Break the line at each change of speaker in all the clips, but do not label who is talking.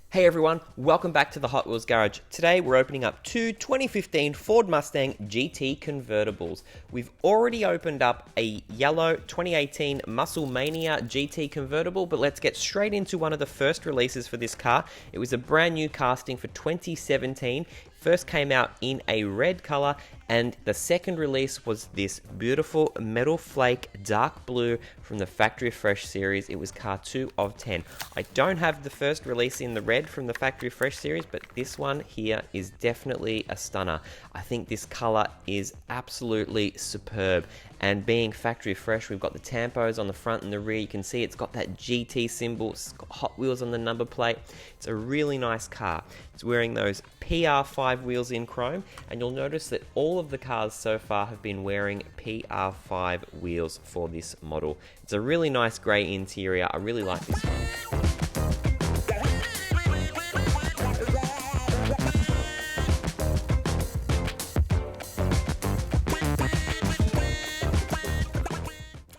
Hey everyone, welcome back to the Hot Wheels Garage. Today we're opening up two 2015 Ford Mustang GT convertibles. We've already opened up a yellow 2018 Mania GT convertible, but let's get straight into one of the first releases for this car. It was a brand new casting for 2017. First came out in a red color, and the second release was this beautiful metal flake dark blue from the Factory Fresh series. It was car 2 of 10. I don't have the first release in the red from the Factory Fresh series, but this one here is definitely a stunner. I think this color is absolutely superb, and being Factory Fresh, we've got the tampos on the front and the rear. You can see it's got that GT symbol, it's got Hot Wheels on the number plate. It's a really nice car. It's wearing those PR5 wheels in chrome, and you'll notice that all of the cars so far have been wearing PR5 wheels for this model. It's a really nice grey interior. I really like this one.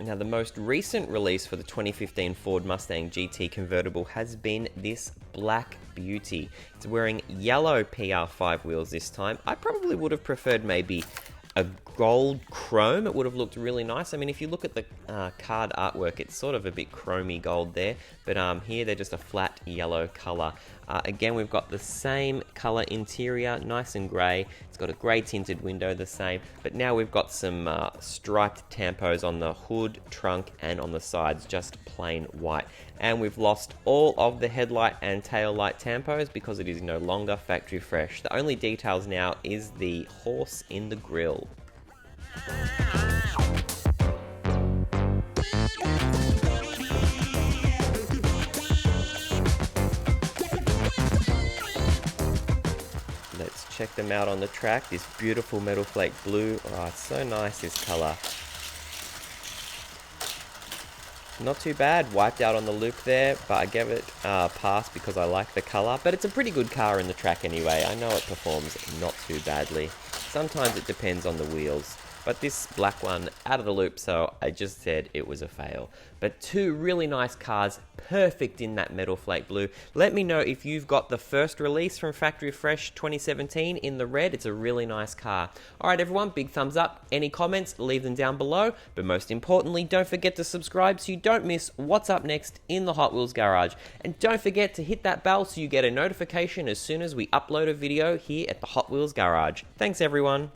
Now, the most recent release for the 2015 Ford Mustang GT convertible has been this black beauty. It's wearing yellow PR5 wheels this time. I probably would have preferred maybe a gold chrome. It would have looked really nice. I mean, if you look at the card artwork, it's sort of a bit chromey gold there, but here they're just a flat yellow color. Again, we've got the same color interior, nice and gray. It's got a gray tinted window, the same, but now we've got some striped tampos on the hood, trunk, and on the sides, just plain white. And we've lost all of the headlight and tail light tampos because it is no longer Factory Fresh. The only details now is the horse in the grille. Let's check them out on the track. This beautiful metal flake blue. Oh, it's so nice, this color. Not too bad, wiped out on the loop there, but I gave it a pass because I like the color. But it's a pretty good car in the track anyway. I know it performs not too badly. Sometimes it depends on the wheels. But this black one, out of the loop, so I just said it was a fail. But two really nice cars, perfect in that metal flake blue. Let me know if you've got the first release from Factory Fresh 2017 in the red. It's a really nice car. Alright everyone, big thumbs up. Any comments, leave them down below. But most importantly, don't forget to subscribe so you don't miss what's up next in the Hot Wheels Garage. And don't forget to hit that bell so you get a notification as soon as we upload a video here at the Hot Wheels Garage. Thanks everyone.